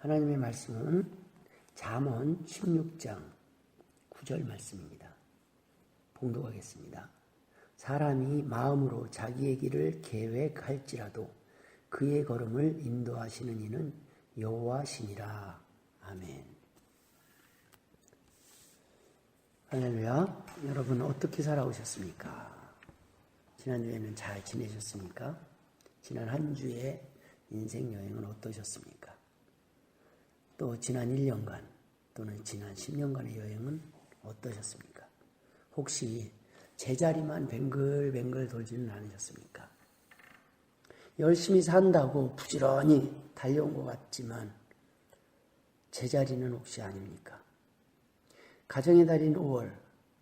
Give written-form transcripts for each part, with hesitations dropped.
하나님의 말씀은 잠언 16장 9절 말씀입니다. 봉독하겠습니다. 사람이 마음으로 자기의 길을 계획할지라도 그의 걸음을 인도하시는 이는 여호와시니라. 아멘. 할렐루야. 여러분 어떻게 살아오셨습니까? 지난주에는 잘 지내셨습니까? 지난 한 주의 인생 여행은 어떠셨습니까? 또 지난 1년간 또는 지난 10년간의 여행은 어떠셨습니까? 혹시 제자리만 뱅글뱅글 돌지는 않으셨습니까? 열심히 산다고 부지런히 달려온 것 같지만 제자리는 혹시 아닙니까? 가정의 달인 5월,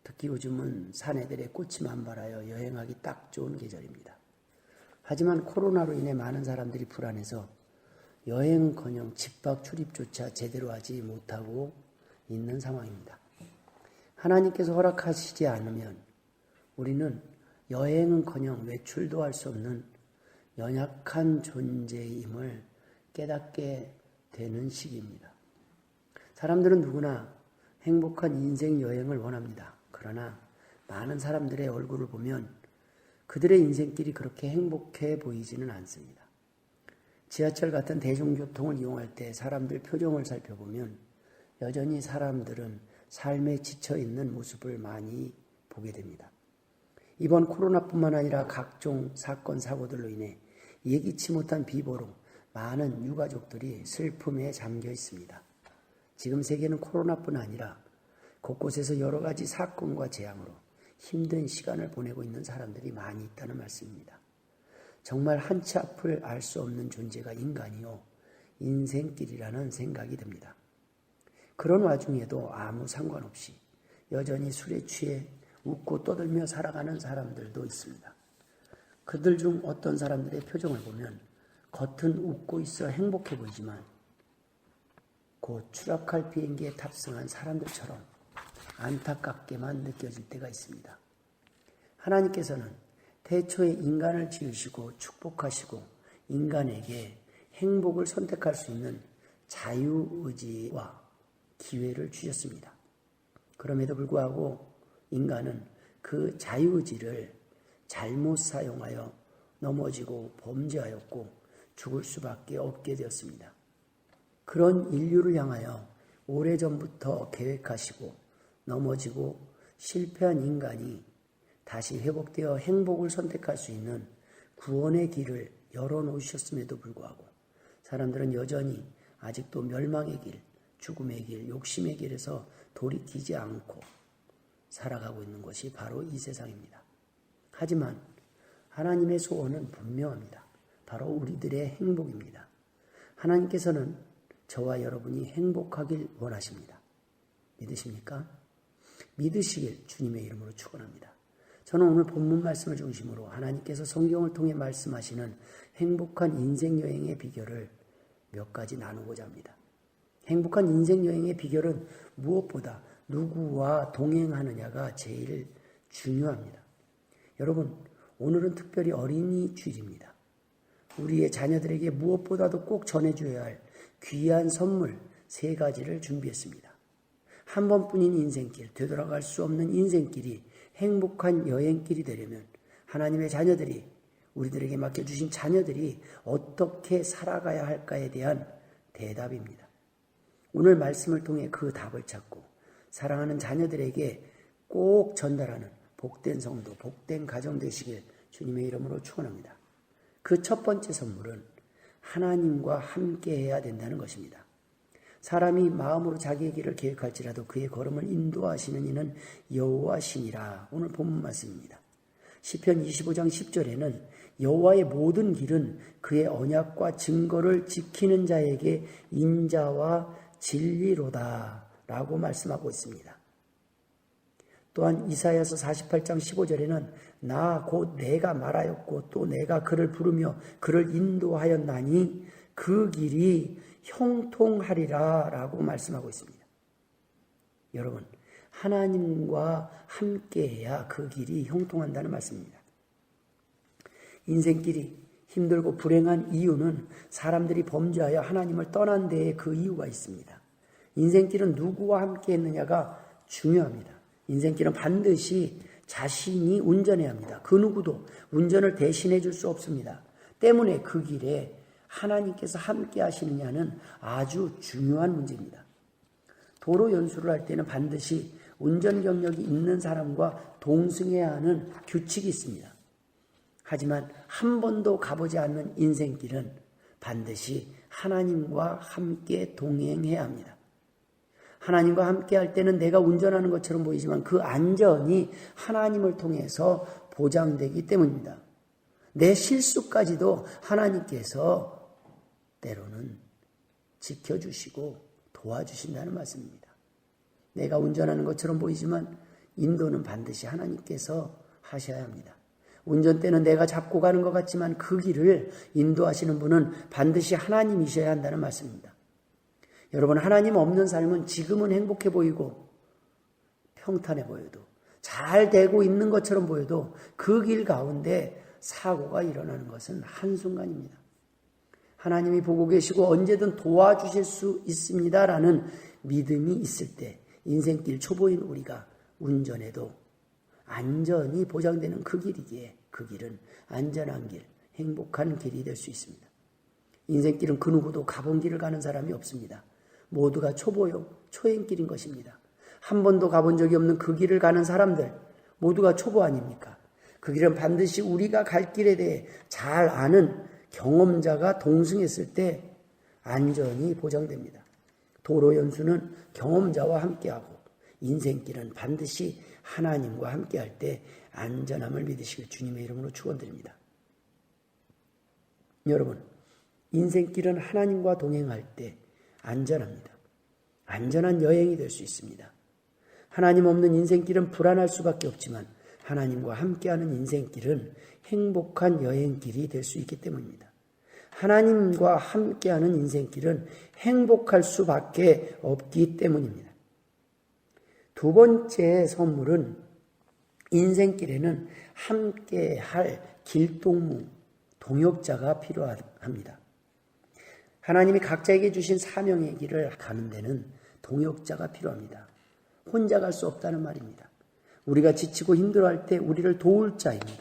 특히 요즘은 사내들의 꽃이 만발하여 여행하기 딱 좋은 계절입니다. 하지만 코로나로 인해 많은 사람들이 불안해서 여행은커녕 집 밖 출입조차 제대로 하지 못하고 있는 상황입니다. 하나님께서 허락하시지 않으면 우리는 여행은커녕 외출도 할 수 없는 연약한 존재임을 깨닫게 되는 시기입니다. 사람들은 누구나 행복한 인생 여행을 원합니다. 그러나 많은 사람들의 얼굴을 보면 그들의 인생길이 그렇게 행복해 보이지는 않습니다. 지하철 같은 대중교통을 이용할 때 사람들 표정을 살펴보면 여전히 사람들은 삶에 지쳐있는 모습을 많이 보게 됩니다. 이번 코로나뿐만 아니라 각종 사건, 사고들로 인해 예기치 못한 비보로 많은 유가족들이 슬픔에 잠겨 있습니다. 지금 세계는 코로나뿐 아니라 곳곳에서 여러 가지 사건과 재앙으로 힘든 시간을 보내고 있는 사람들이 많이 있다는 말씀입니다. 정말 한치 앞을 알 수 없는 존재가 인간이요, 인생길이라는 생각이 듭니다. 그런 와중에도 아무 상관없이 여전히 술에 취해 웃고 떠들며 살아가는 사람들도 있습니다. 그들 중 어떤 사람들의 표정을 보면 겉은 웃고 있어 행복해 보이지만 곧 추락할 비행기에 탑승한 사람들처럼 안타깝게만 느껴질 때가 있습니다. 하나님께서는 태초에 인간을 지으시고 축복하시고 인간에게 행복을 선택할 수 있는 자유의지와 기회를 주셨습니다. 그럼에도 불구하고 인간은 그 자유의지를 잘못 사용하여 넘어지고 범죄하였고 죽을 수밖에 없게 되었습니다. 그런 인류를 향하여 오래전부터 계획하시고 넘어지고 실패한 인간이 다시 회복되어 행복을 선택할 수 있는 구원의 길을 열어놓으셨음에도 불구하고 사람들은 여전히 아직도 멸망의 길, 죽음의 길, 욕심의 길에서 돌이키지 않고 살아가고 있는 것이 바로 이 세상입니다. 하지만 하나님의 소원은 분명합니다. 바로 우리들의 행복입니다. 하나님께서는 저와 여러분이 행복하길 원하십니다. 믿으십니까? 믿으시길 주님의 이름으로 축원합니다. 저는 오늘 본문 말씀을 중심으로 하나님께서 성경을 통해 말씀하시는 행복한 인생 여행의 비결을 몇 가지 나누고자 합니다. 행복한 인생 여행의 비결은 무엇보다 누구와 동행하느냐가 제일 중요합니다. 여러분, 오늘은 특별히 어린이 주일입니다. 우리의 자녀들에게 무엇보다도 꼭 전해줘야 할 귀한 선물 3가지를 준비했습니다. 한 번뿐인 인생길, 되돌아갈 수 없는 인생길이 행복한 여행길이 되려면 하나님의 자녀들이, 우리들에게 맡겨주신 자녀들이 어떻게 살아가야 할까에 대한 대답입니다. 오늘 말씀을 통해 그 답을 찾고 사랑하는 자녀들에게 꼭 전달하는 복된 성도, 복된 가정 되시길 주님의 이름으로 축원합니다. 그 첫 번째 선물은 하나님과 함께 해야 된다는 것입니다. 사람이 마음으로 자기의 길을 계획할지라도 그의 걸음을 인도하시는 이는 여호와시니라. 오늘 본문 말씀입니다. 시편 25장 10절에는 여호와의 모든 길은 그의 언약과 증거를 지키는 자에게 인자와 진리로다 라고 말씀하고 있습니다. 또한 이사야서 48장 15절에는 나 곧 내가 말하였고 또 내가 그를 부르며 그를 인도하였나니 그 길이 형통하리라 라고 말씀하고 있습니다. 여러분, 하나님과 함께해야 그 길이 형통한다는 말씀입니다. 인생길이 힘들고 불행한 이유는 사람들이 범죄하여 하나님을 떠난 데에 그 이유가 있습니다. 인생길은 누구와 함께 했느냐가 중요합니다. 인생길은 반드시 자신이 운전해야 합니다. 그 누구도 운전을 대신해 줄 수 없습니다. 때문에 그 길에 하나님께서 함께 하시느냐는 아주 중요한 문제입니다. 도로 연수를 할 때는 반드시 운전 경력이 있는 사람과 동승해야 하는 규칙이 있습니다. 하지만 한 번도 가보지 않는 인생길은 반드시 하나님과 함께 동행해야 합니다. 하나님과 함께 할 때는 내가 운전하는 것처럼 보이지만 그 안전이 하나님을 통해서 보장되기 때문입니다. 내 실수까지도 하나님께서 때로는 지켜주시고 도와주신다는 말씀입니다. 내가 운전하는 것처럼 보이지만 인도는 반드시 하나님께서 하셔야 합니다. 운전대는 내가 잡고 가는 것 같지만 그 길을 인도하시는 분은 반드시 하나님이셔야 한다는 말씀입니다. 여러분, 하나님 없는 삶은 지금은 행복해 보이고 평탄해 보여도 잘 되고 있는 것처럼 보여도 그 길 가운데 사고가 일어나는 것은 한순간입니다. 하나님이 보고 계시고 언제든 도와주실 수 있습니다라는 믿음이 있을 때 인생길 초보인 우리가 운전해도 안전이 보장되는 그 길이기에 그 길은 안전한 길, 행복한 길이 될 수 있습니다. 인생길은 그 누구도 가본 길을 가는 사람이 없습니다. 모두가 초보요, 초행길인 것입니다. 한 번도 가본 적이 없는 그 길을 가는 사람들 모두가 초보 아닙니까? 그 길은 반드시 우리가 갈 길에 대해 잘 아는 경험자가 동승했을 때 안전이 보장됩니다. 도로 연수는 경험자와 함께하고 인생길은 반드시 하나님과 함께할 때 안전함을 믿으시길 주님의 이름으로 축원드립니다. 여러분, 인생길은 하나님과 동행할 때 안전합니다. 안전한 여행이 될 수 있습니다. 하나님 없는 인생길은 불안할 수밖에 없지만 하나님과 함께하는 인생길은 행복한 여행길이 될 수 있기 때문입니다. 하나님과 함께하는 인생길은 행복할 수밖에 없기 때문입니다. 두 번째 선물은 인생길에는 함께할 길동무, 동역자가 필요합니다. 하나님이 각자에게 주신 사명의 길을 가는 데는 동역자가 필요합니다. 혼자 갈 수 없다는 말입니다. 우리가 지치고 힘들어할 때 우리를 도울 자입니다.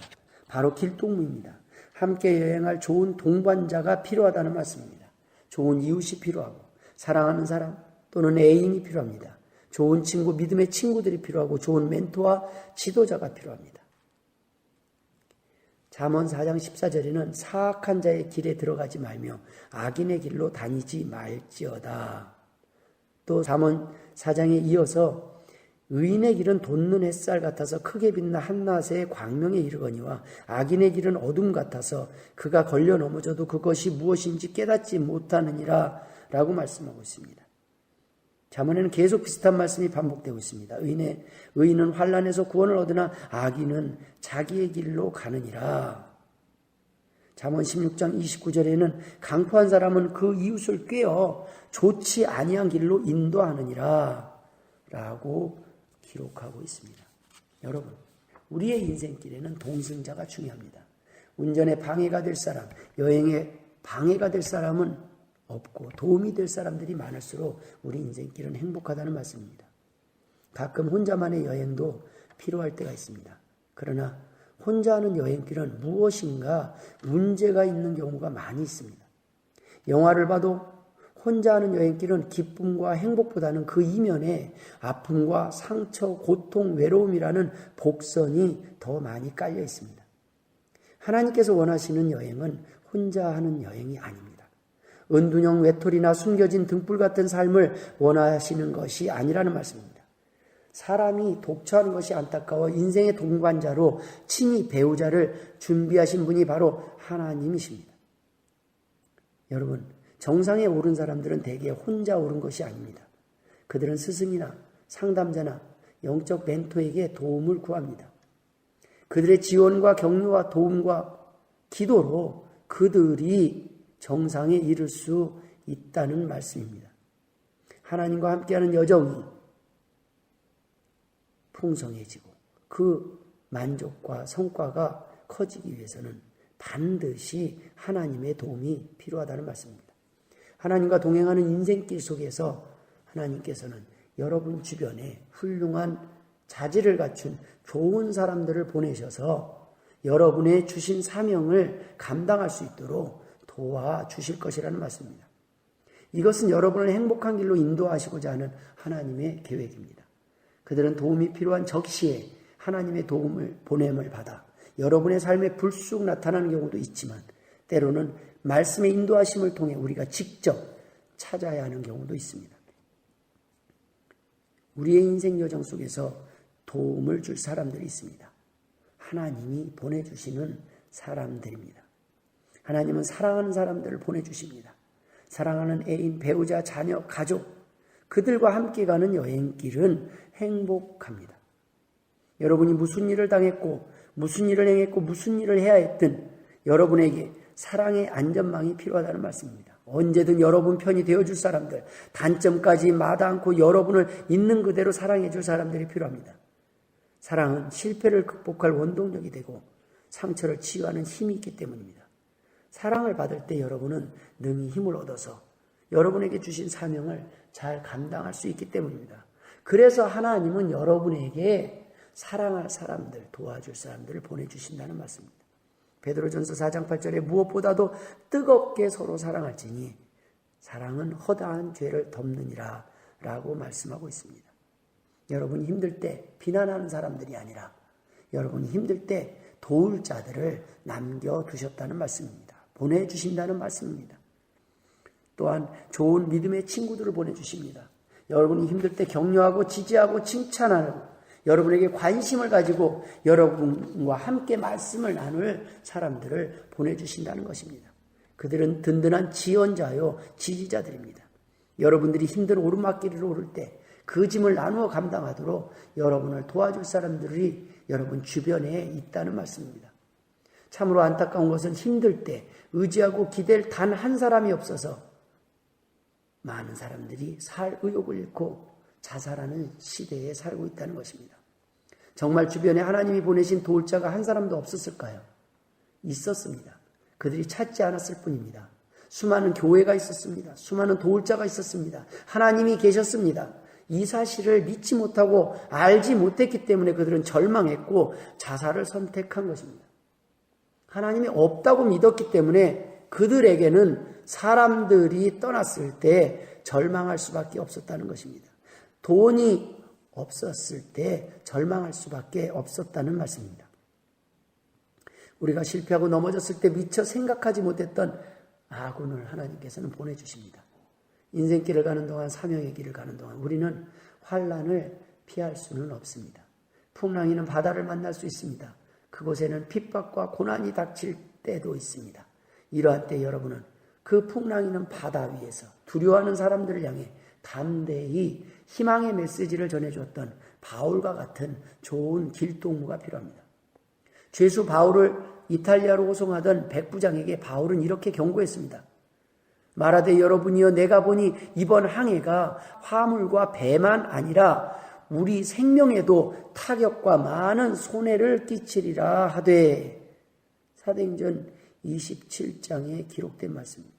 바로 길동무입니다. 함께 여행할 좋은 동반자가 필요하다는 말씀입니다. 좋은 이웃이 필요하고 사랑하는 사람 또는 애인이 필요합니다. 좋은 친구, 믿음의 친구들이 필요하고 좋은 멘토와 지도자가 필요합니다. 잠언 4장 14절에는 사악한 자의 길에 들어가지 말며 악인의 길로 다니지 말지어다. 또 잠언 4장에 이어서 의인의 길은 돋는 햇살 같아서 크게 빛나 한낮의 광명에 이르거니와 악인의 길은 어둠 같아서 그가 걸려 넘어져도 그것이 무엇인지 깨닫지 못하느니라 라고 말씀하고 있습니다. 잠언에는 계속 비슷한 말씀이 반복되고 있습니다. 의인은 환난에서 구원을 얻으나 악인은 자기의 길로 가느니라. 잠언 16장 29절에는 강포한 사람은 그 이웃을 꾀어 좋지 아니한 길로 인도하느니라 라고 기록하고 있습니다. 여러분, 우리의 인생길에는 동승자가 중요합니다. 운전에 방해가 될 사람, 여행에 방해가 될 사람은 없고 도움이 될 사람들이 많을수록 우리 인생길은 행복하다는 말씀입니다. 가끔 혼자만의 여행도 필요할 때가 있습니다. 그러나 혼자 하는 여행길은 무엇인가 문제가 있는 경우가 많이 있습니다. 영화를 봐도 혼자 하는 여행길은 기쁨과 행복보다는 그 이면에 아픔과 상처, 고통, 외로움이라는 복선이 더 많이 깔려 있습니다. 하나님께서 원하시는 여행은 혼자 하는 여행이 아닙니다. 은둔형 외톨이나 숨겨진 등불 같은 삶을 원하시는 것이 아니라는 말씀입니다. 사람이 독처하는 것이 안타까워 인생의 동반자로 친히 배우자를 준비하신 분이 바로 하나님이십니다. 여러분, 정상에 오른 사람들은 대개 혼자 오른 것이 아닙니다. 그들은 스승이나 상담자나 영적 멘토에게 도움을 구합니다. 그들의 지원과 격려와 도움과 기도로 그들이 정상에 이를 수 있다는 말씀입니다. 하나님과 함께하는 여정이 풍성해지고 그 만족과 성과가 커지기 위해서는 반드시 하나님의 도움이 필요하다는 말씀입니다. 하나님과 동행하는 인생길 속에서 하나님께서는 여러분 주변에 훌륭한 자질을 갖춘 좋은 사람들을 보내셔서 여러분의 주신 사명을 감당할 수 있도록 도와주실 것이라는 말씀입니다. 이것은 여러분을 행복한 길로 인도하시고자 하는 하나님의 계획입니다. 그들은 도움이 필요한 적시에 하나님의 도움을 보냄을 받아 여러분의 삶에 불쑥 나타나는 경우도 있지만 때로는 말씀의 인도하심을 통해 우리가 직접 찾아야 하는 경우도 있습니다. 우리의 인생 여정 속에서 도움을 줄 사람들이 있습니다. 하나님이 보내주시는 사람들입니다. 하나님은 사랑하는 사람들을 보내주십니다. 사랑하는 애인, 배우자, 자녀, 가족, 그들과 함께 가는 여행길은 행복합니다. 여러분이 무슨 일을 당했고 무슨 일을 행했고 무슨 일을 해야 했든 여러분에게 사랑의 안전망이 필요하다는 말씀입니다. 언제든 여러분 편이 되어줄 사람들, 단점까지 마다 않고 여러분을 있는 그대로 사랑해줄 사람들이 필요합니다. 사랑은 실패를 극복할 원동력이 되고 상처를 치유하는 힘이 있기 때문입니다. 사랑을 받을 때 여러분은 능히 힘을 얻어서 여러분에게 주신 사명을 잘 감당할 수 있기 때문입니다. 그래서 하나님은 여러분에게 사랑할 사람들, 도와줄 사람들을 보내주신다는 말씀입니다. 베드로전서 4장 8절에 무엇보다도 뜨겁게 서로 사랑할지니 사랑은 허다한 죄를 덮느니라 라고 말씀하고 있습니다. 여러분이 힘들 때 비난하는 사람들이 아니라 여러분이 힘들 때 도울 자들을 남겨두셨다는 말씀입니다. 보내주신다는 말씀입니다. 또한 좋은 믿음의 친구들을 보내주십니다. 여러분이 힘들 때 격려하고 지지하고 칭찬하고 여러분에게 관심을 가지고 여러분과 함께 말씀을 나눌 사람들을 보내주신다는 것입니다. 그들은 든든한 지원자요 지지자들입니다. 여러분들이 힘든 오르막길을 오를 때 그 짐을 나누어 감당하도록 여러분을 도와줄 사람들이 여러분 주변에 있다는 말씀입니다. 참으로 안타까운 것은 힘들 때 의지하고 기댈 단 한 사람이 없어서 많은 사람들이 살 의욕을 잃고 자살하는 시대에 살고 있다는 것입니다. 정말 주변에 하나님이 보내신 도울 자가 한 사람도 없었을까요? 있었습니다. 그들이 찾지 않았을 뿐입니다. 수많은 교회가 있었습니다. 수많은 도울 자가 있었습니다. 하나님이 계셨습니다. 이 사실을 믿지 못하고 알지 못했기 때문에 그들은 절망했고 자살을 선택한 것입니다. 하나님이 없다고 믿었기 때문에 그들에게는 사람들이 떠났을 때 절망할 수밖에 없었다는 것입니다. 돈이 없었을 때 절망할 수밖에 없었다는 말씀입니다. 우리가 실패하고 넘어졌을 때 미처 생각하지 못했던 아군을 하나님께서는 보내주십니다. 인생길을 가는 동안, 사명의 길을 가는 동안 우리는 환난을 피할 수는 없습니다. 풍랑이는 바다를 만날 수 있습니다. 그곳에는 핍박과 고난이 닥칠 때도 있습니다. 이러한 때 여러분은 그 풍랑이는 바다 위에서 두려워하는 사람들을 향해 담대히 희망의 메시지를 전해주었던 바울과 같은 좋은 길동무가 필요합니다. 죄수 바울을 이탈리아로 호송하던 백부장에게 바울은 이렇게 경고했습니다. 말하되 여러분이여 내가 보니 이번 항해가 화물과 배만 아니라 우리 생명에도 타격과 많은 손해를 끼치리라 하되 사도행전 27장에 기록된 말씀입니다.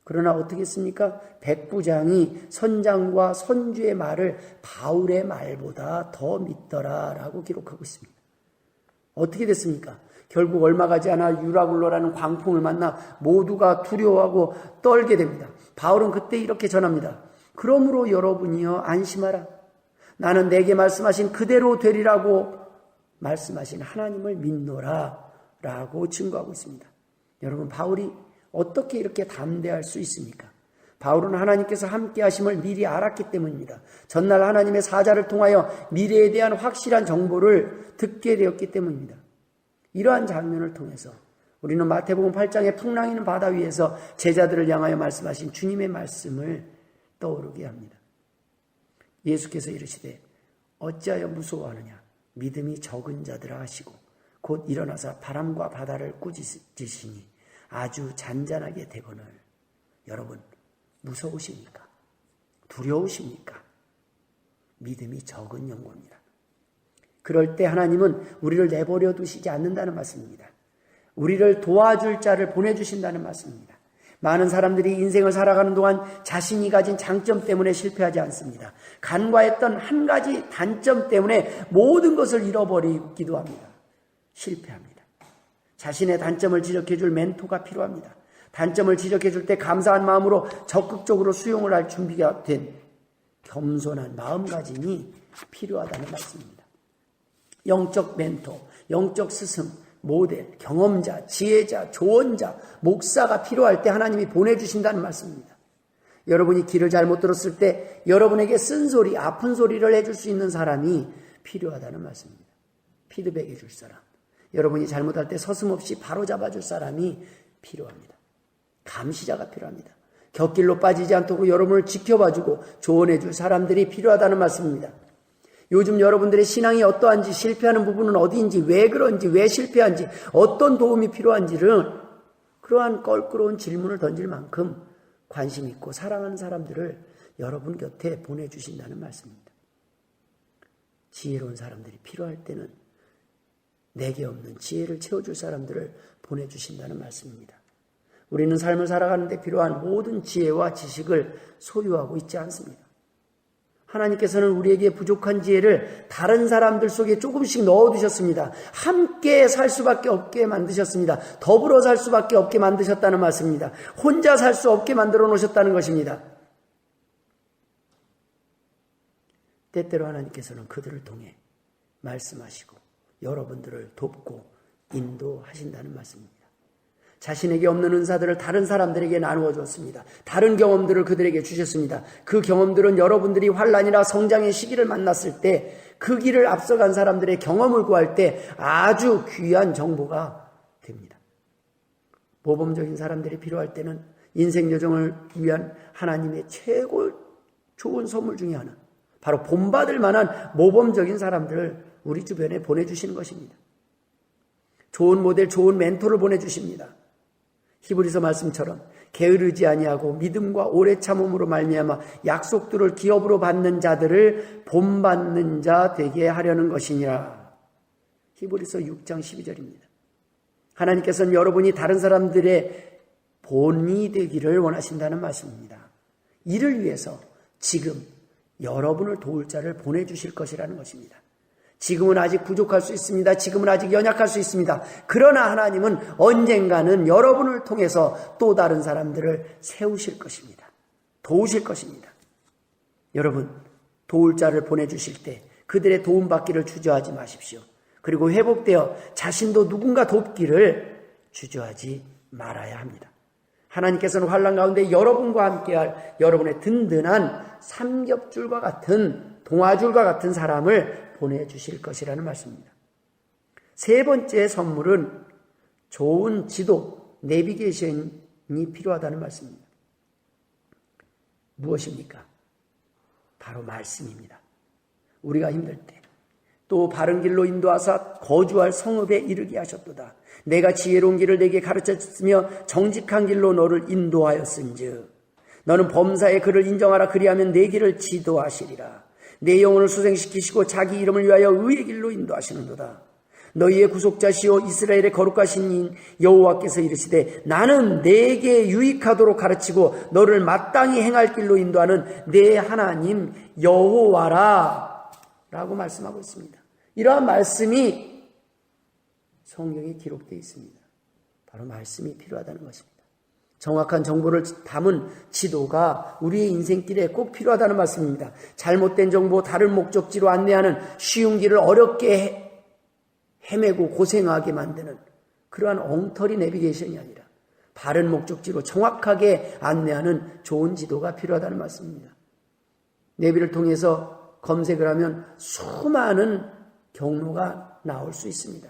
그러나 어떻게 했습니까? 백부장이 선장과 선주의 말을 바울의 말보다 더 믿더라라고 기록하고 있습니다. 어떻게 됐습니까? 결국 얼마 가지 않아 유라굴로라는 광풍을 만나 모두가 두려워하고 떨게 됩니다. 바울은 그때 이렇게 전합니다. 그러므로 여러분이여 안심하라. 나는 내게 말씀하신 그대로 되리라고 말씀하신 하나님을 믿노라 라고 증거하고 있습니다. 여러분, 바울이 어떻게 이렇게 담대할 수 있습니까? 바울은 하나님께서 함께 하심을 미리 알았기 때문입니다. 전날 하나님의 사자를 통하여 미래에 대한 확실한 정보를 듣게 되었기 때문입니다. 이러한 장면을 통해서 우리는 마태복음 8장의 풍랑이는 바다 위에서 제자들을 향하여 말씀하신 주님의 말씀을 떠오르게 합니다. 예수께서 이르시되 어찌하여 무서워하느냐 믿음이 적은 자들아 하시고 곧 일어나서 바람과 바다를 꾸짖으시니 아주 잔잔하게 되거늘. 여러분, 무서우십니까? 두려우십니까? 믿음이 적은 영혼이라. 그럴 때 하나님은 우리를 내버려 두시지 않는다는 말씀입니다. 우리를 도와줄 자를 보내주신다는 말씀입니다. 많은 사람들이 인생을 살아가는 동안 자신이 가진 장점 때문에 실패하지 않습니다. 간과했던 한 가지 단점 때문에 모든 것을 잃어버리기도 합니다. 실패합니다. 자신의 단점을 지적해줄 멘토가 필요합니다. 단점을 지적해줄 때 감사한 마음으로 적극적으로 수용을 할 준비가 된 겸손한 마음가짐이 필요하다는 말씀입니다. 영적 멘토, 영적 스승, 모델, 경험자, 지혜자, 조언자, 목사가 필요할 때 하나님이 보내주신다는 말씀입니다. 여러분이 길을 잘못 들었을 때 여러분에게 쓴소리, 아픈 소리를 해줄 수 있는 사람이 필요하다는 말씀입니다. 피드백 해줄 사람. 여러분이 잘못할 때 서슴없이 바로잡아줄 사람이 필요합니다. 감시자가 필요합니다. 곁길로 빠지지 않도록 여러분을 지켜봐주고 조언해줄 사람들이 필요하다는 말씀입니다. 요즘 여러분들의 신앙이 어떠한지, 실패하는 부분은 어디인지, 왜 그런지, 왜 실패한지, 어떤 도움이 필요한지를 그러한 껄끄러운 질문을 던질 만큼 관심 있고 사랑하는 사람들을 여러분 곁에 보내주신다는 말씀입니다. 지혜로운 사람들이 필요할 때는 내게 없는 지혜를 채워줄 사람들을 보내주신다는 말씀입니다. 우리는 삶을 살아가는 데 필요한 모든 지혜와 지식을 소유하고 있지 않습니다. 하나님께서는 우리에게 부족한 지혜를 다른 사람들 속에 조금씩 넣어두셨습니다. 함께 살 수밖에 없게 만드셨습니다. 더불어 살 수밖에 없게 만드셨다는 말씀입니다. 혼자 살 수 없게 만들어 놓으셨다는 것입니다. 때때로 하나님께서는 그들을 통해 말씀하시고 여러분들을 돕고 인도하신다는 말씀입니다. 자신에게 없는 은사들을 다른 사람들에게 나누어 주었습니다. 다른 경험들을 그들에게 주셨습니다. 그 경험들은 여러분들이 환난이나 성장의 시기를 만났을 때 그 길을 앞서간 사람들의 경험을 구할 때 아주 귀한 정보가 됩니다. 모범적인 사람들이 필요할 때는 인생 여정을 위한 하나님의 최고 좋은 선물 중에 하나, 바로 본받을 만한 모범적인 사람들을 우리 주변에 보내주시는 것입니다. 좋은 모델, 좋은 멘토를 보내주십니다. 히브리서 말씀처럼 게으르지 아니하고 믿음과 오래 참음으로 말미암아 약속들을 기업으로 받는 자들을 본받는 자 되게 하려는 것이니라. 히브리서 6장 12절입니다. 하나님께서는 여러분이 다른 사람들의 본이 되기를 원하신다는 말씀입니다. 이를 위해서 지금 여러분을 도울 자를 보내주실 것이라는 것입니다. 지금은 아직 부족할 수 있습니다. 지금은 아직 연약할 수 있습니다. 그러나 하나님은 언젠가는 여러분을 통해서 또 다른 사람들을 세우실 것입니다. 도우실 것입니다. 여러분, 도울 자를 보내주실 때 그들의 도움받기를 주저하지 마십시오. 그리고 회복되어 자신도 누군가 돕기를 주저하지 말아야 합니다. 하나님께서는 환난 가운데 여러분과 함께할 여러분의 든든한 삼겹줄과 같은 동아줄과 같은 사람을 보내주실 것이라는 말씀입니다. 세 번째 선물은 좋은 지도, 내비게이션이 필요하다는 말씀입니다. 무엇입니까? 바로 말씀입니다. 우리가 힘들 때 또 바른 길로 인도하사 거주할 성읍에 이르게 하셨도다. 내가 지혜로운 길을 내게 가르쳤으며 정직한 길로 너를 인도하였은즉 너는 범사의 그를 인정하라. 그리하면 내 길을 지도하시리라. 내 영혼을 수생시키시고 자기 이름을 위하여 의의 길로 인도하시는도다. 너희의 구속자시오 이스라엘의 거룩하신 인 여호와께서 이르시되 나는 내게 유익하도록 가르치고 너를 마땅히 행할 길로 인도하는 내 하나님 여호와라 라고 말씀하고 있습니다. 이러한 말씀이 성경에 기록되어 있습니다. 바로 말씀이 필요하다는 것입니다. 정확한 정보를 담은 지도가 우리의 인생길에 꼭 필요하다는 말씀입니다. 잘못된 정보, 다른 목적지로 안내하는 쉬운 길을 어렵게 헤매고 고생하게 만드는 그러한 엉터리 내비게이션이 아니라 바른 목적지로 정확하게 안내하는 좋은 지도가 필요하다는 말씀입니다. 내비를 통해서 검색을 하면 수많은 경로가 나올 수 있습니다.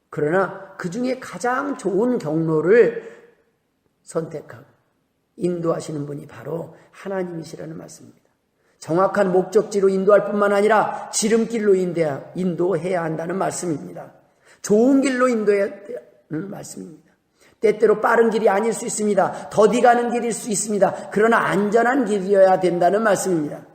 그러나 그 중에 가장 좋은 경로를 선택하고 인도하시는 분이 바로 하나님이시라는 말씀입니다. 정확한 목적지로 인도할 뿐만 아니라 지름길로 인도해야 한다는 말씀입니다. 좋은 길로 인도해야 하는 말씀입니다. 때때로 빠른 길이 아닐 수 있습니다. 더디 가는 길일 수 있습니다. 그러나 안전한 길이어야 된다는 말씀입니다.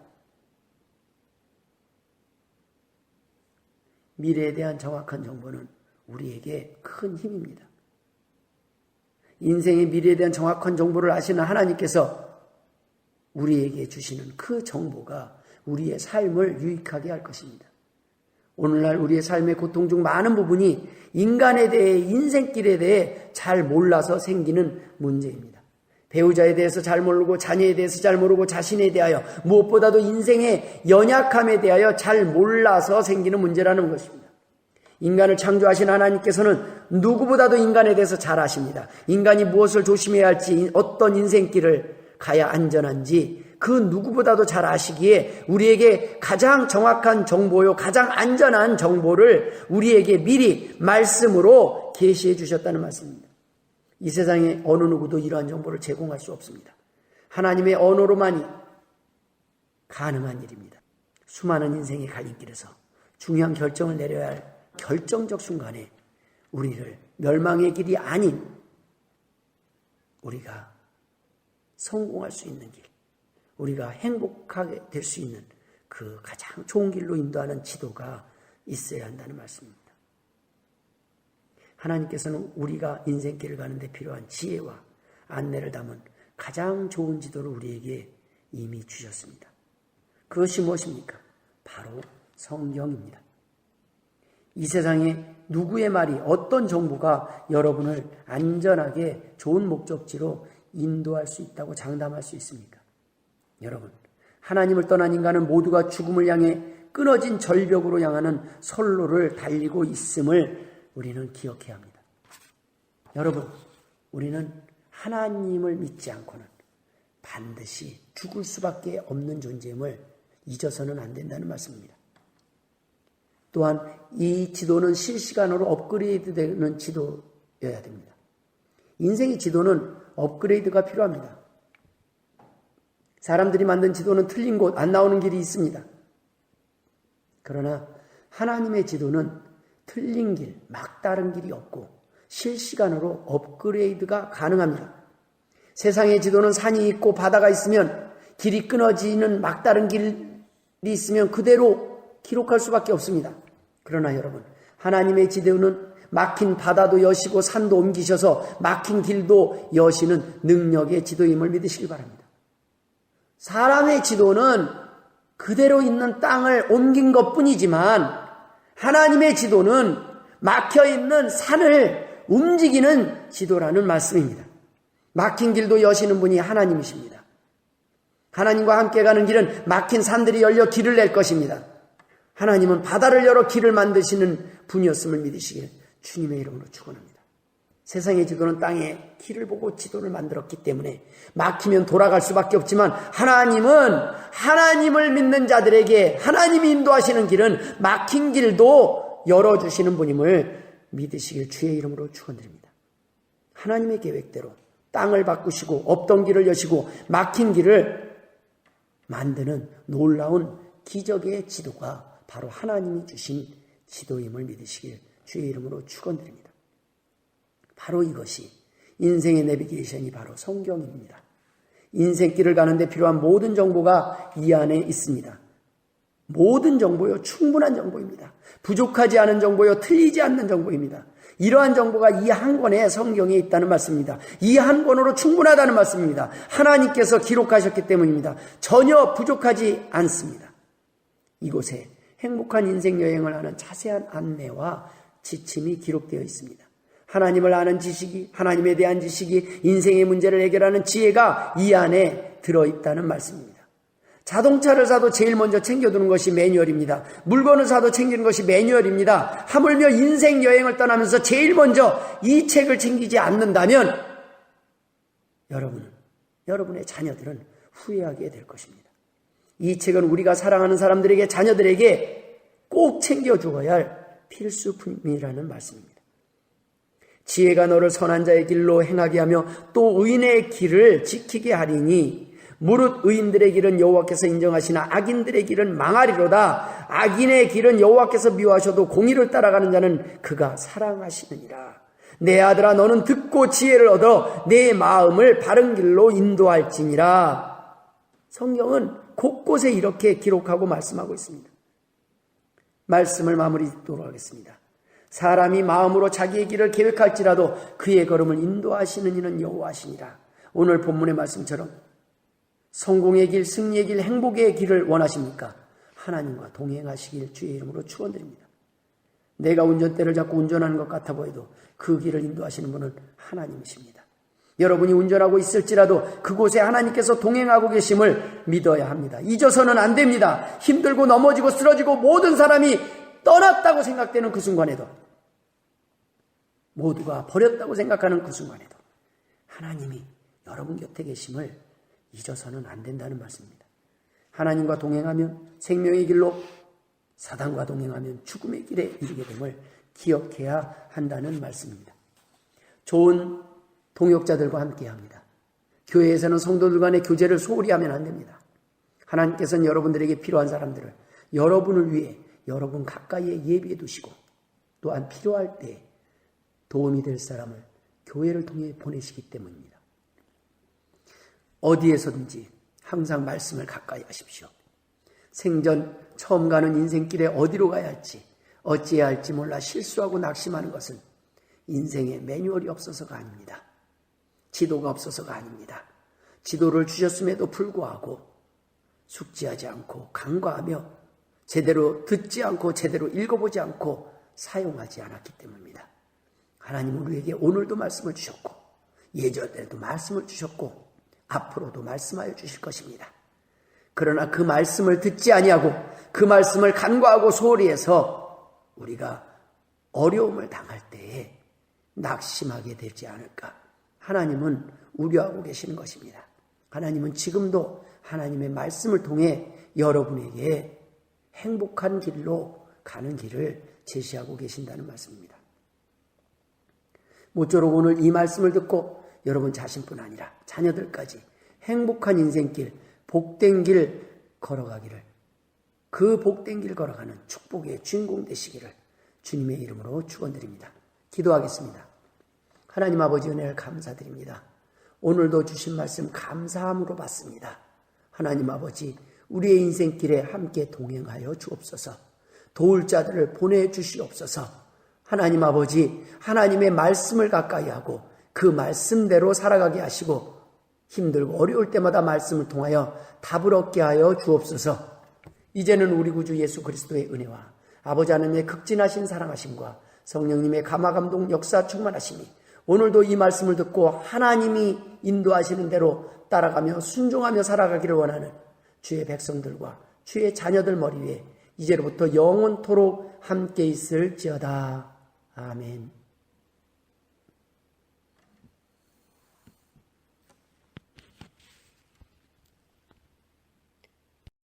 미래에 대한 정확한 정보는 우리에게 큰 힘입니다. 인생의 미래에 대한 정확한 정보를 아시는 하나님께서 우리에게 주시는 그 정보가 우리의 삶을 유익하게 할 것입니다. 오늘날 우리의 삶의 고통 중 많은 부분이 인간에 대해, 인생길에 대해 잘 몰라서 생기는 문제입니다. 배우자에 대해서 잘 모르고, 자녀에 대해서 잘 모르고, 자신에 대하여, 무엇보다도 인생의 연약함에 대하여 잘 몰라서 생기는 문제라는 것입니다. 인간을 창조하신 하나님께서는 누구보다도 인간에 대해서 잘 아십니다. 인간이 무엇을 조심해야 할지, 어떤 인생길을 가야 안전한지 그 누구보다도 잘 아시기에 우리에게 가장 정확한 정보요, 가장 안전한 정보를 우리에게 미리 말씀으로 계시해 주셨다는 말씀입니다. 이 세상에 어느 누구도 이러한 정보를 제공할 수 없습니다. 하나님의 언어로만이 가능한 일입니다. 수많은 인생의 갈림길에서 중요한 결정을 내려야 할 결정적 순간에 우리를 멸망의 길이 아닌 우리가 성공할 수 있는 길, 우리가 행복하게 될 수 있는 그 가장 좋은 길로 인도하는 지도가 있어야 한다는 말씀입니다. 하나님께서는 우리가 인생길을 가는데 필요한 지혜와 안내를 담은 가장 좋은 지도를 우리에게 이미 주셨습니다. 그것이 무엇입니까? 바로 성경입니다. 이 세상에 누구의 말이, 어떤 정보가 여러분을 안전하게 좋은 목적지로 인도할 수 있다고 장담할 수 있습니까? 여러분, 하나님을 떠난 인간은 모두가 죽음을 향해 끊어진 절벽으로 향하는 선로를 달리고 있음을 우리는 기억해야 합니다. 여러분, 우리는 하나님을 믿지 않고는 반드시 죽을 수밖에 없는 존재임을 잊어서는 안 된다는 말씀입니다. 또한 이 지도는 실시간으로 업그레이드되는 지도여야 됩니다. 인생의 지도는 업그레이드가 필요합니다. 사람들이 만든 지도는 틀린 곳, 안 나오는 길이 있습니다. 그러나 하나님의 지도는 틀린 길, 막다른 길이 없고 실시간으로 업그레이드가 가능합니다. 세상의 지도는 산이 있고 바다가 있으면, 길이 끊어지는 막다른 길이 있으면 그대로 기록할 수밖에 없습니다. 그러나 여러분, 하나님의 지도는 막힌 바다도 여시고 산도 옮기셔서 막힌 길도 여시는 능력의 지도임을 믿으시기 바랍니다. 사람의 지도는 그대로 있는 땅을 옮긴 것뿐이지만 하나님의 지도는 막혀있는 산을 움직이는 지도라는 말씀입니다. 막힌 길도 여시는 분이 하나님이십니다. 하나님과 함께 가는 길은 막힌 산들이 열려 길을 낼 것입니다. 하나님은 바다를 열어 길을 만드시는 분이었음을 믿으시길 주님의 이름으로 축원합니다. 세상의 지도는 땅에 길을 보고 지도를 만들었기 때문에 막히면 돌아갈 수밖에 없지만 하나님은 하나님을 믿는 자들에게 하나님이 인도하시는 길은 막힌 길도 열어주시는 분임을 믿으시길 주의 이름으로 축원드립니다. 하나님의 계획대로 땅을 바꾸시고 없던 길을 여시고 막힌 길을 만드는 놀라운 기적의 지도가 바로 하나님이 주신 지도임을 믿으시길 주의 이름으로 축원드립니다. 바로 이것이 인생의 내비게이션이 바로 성경입니다. 인생길을 가는데 필요한 모든 정보가 이 안에 있습니다. 모든 정보요, 충분한 정보입니다. 부족하지 않은 정보요, 틀리지 않는 정보입니다. 이러한 정보가 이 한 권의 성경에 있다는 말씀입니다. 이 한 권으로 충분하다는 말씀입니다. 하나님께서 기록하셨기 때문입니다. 전혀 부족하지 않습니다. 이곳에 행복한 인생 여행을 하는 자세한 안내와 지침이 기록되어 있습니다. 하나님을 아는 지식이, 하나님에 대한 지식이, 인생의 문제를 해결하는 지혜가 이 안에 들어있다는 말씀입니다. 자동차를 사도 제일 먼저 챙겨두는 것이 매뉴얼입니다. 물건을 사도 챙기는 것이 매뉴얼입니다. 하물며 인생 여행을 떠나면서 제일 먼저 이 책을 챙기지 않는다면 여러분의 자녀들은 후회하게 될 것입니다. 이 책은 우리가 사랑하는 사람들에게, 자녀들에게 꼭 챙겨주어야 할 필수품이라는 말씀입니다. 지혜가 너를 선한 자의 길로 행하게 하며 또 의인의 길을 지키게 하리니 무릇 의인들의 길은 여호와께서 인정하시나 악인들의 길은 망하리로다. 악인의 길은 여호와께서 미워하셔도 공의를 따라가는 자는 그가 사랑하시느니라. 내 아들아, 너는 듣고 지혜를 얻어 내 마음을 바른 길로 인도할지니라. 성경은 곳곳에 이렇게 기록하고 말씀하고 있습니다. 말씀을 마무리 짓도록 하겠습니다. 사람이 마음으로 자기의 길을 계획할지라도 그의 걸음을 인도하시는 이는 여호와시니라. 오늘 본문의 말씀처럼 성공의 길, 승리의 길, 행복의 길을 원하십니까? 하나님과 동행하시길 주의 이름으로 축원드립니다. 내가 운전대를 잡고 운전하는 것 같아 보여도 그 길을 인도하시는 분은 하나님이십니다. 여러분이 운전하고 있을지라도 그곳에 하나님께서 동행하고 계심을 믿어야 합니다. 잊어서는 안 됩니다. 힘들고 넘어지고 쓰러지고 모든 사람이 떠났다고 생각되는 그 순간에도, 모두가 버렸다고 생각하는 그 순간에도 하나님이 여러분 곁에 계심을 잊어서는 안 된다는 말씀입니다. 하나님과 동행하면 생명의 길로, 사단과 동행하면 죽음의 길에 이르게 됨을 기억해야 한다는 말씀입니다. 좋은 동역자들과 함께합니다. 교회에서는 성도들 간의 교제를 소홀히 하면 안 됩니다. 하나님께서는 여러분들에게 필요한 사람들을 여러분을 위해 여러분 가까이에 예비해 두시고, 또한 필요할 때 도움이 될 사람을 교회를 통해 보내시기 때문입니다. 어디에서든지 항상 말씀을 가까이 하십시오. 생전 처음 가는 인생길에 어디로 가야 할지, 어찌해야 할지 몰라 실수하고 낙심하는 것은 인생에 매뉴얼이 없어서가 아닙니다. 지도가 없어서가 아닙니다. 지도를 주셨음에도 불구하고 숙지하지 않고 간과하며 제대로 듣지 않고 제대로 읽어보지 않고 사용하지 않았기 때문입니다. 하나님은 우리에게 오늘도 말씀을 주셨고, 예전에도 말씀을 주셨고, 앞으로도 말씀하여 주실 것입니다. 그러나 그 말씀을 듣지 아니하고 그 말씀을 간과하고 소홀히 해서 우리가 어려움을 당할 때에 낙심하게 되지 않을까, 하나님은 우려하고 계시는 것입니다. 하나님은 지금도 하나님의 말씀을 통해 여러분에게 행복한 길로 가는 길을 제시하고 계신다는 말씀입니다. 모쪼록 오늘 이 말씀을 듣고 여러분 자신뿐 아니라 자녀들까지 행복한 인생길, 복된 길 걸어가기를, 그 복된 길 걸어가는 축복의 주인공 되시기를 주님의 이름으로 축원드립니다. 기도하겠습니다. 하나님 아버지, 은혜를 감사드립니다. 오늘도 주신 말씀 감사함으로 받습니다. 하나님 아버지, 우리의 인생길에 함께 동행하여 주옵소서. 도울 자들을 보내주시옵소서. 하나님 아버지, 하나님의 말씀을 가까이 하고 그 말씀대로 살아가게 하시고, 힘들고 어려울 때마다 말씀을 통하여 답을 얻게 하여 주옵소서. 이제는 우리 구주 예수 그리스도의 은혜와 아버지 하나님의 극진하신 사랑하심과 성령님의 감화감동 역사 충만하심이 오늘도 이 말씀을 듣고 하나님이 인도하시는 대로 따라가며 순종하며 살아가기를 원하는 주의 백성들과 주의 자녀들 머리 위에 이제로부터 영원토록 함께 있을지어다. 아멘.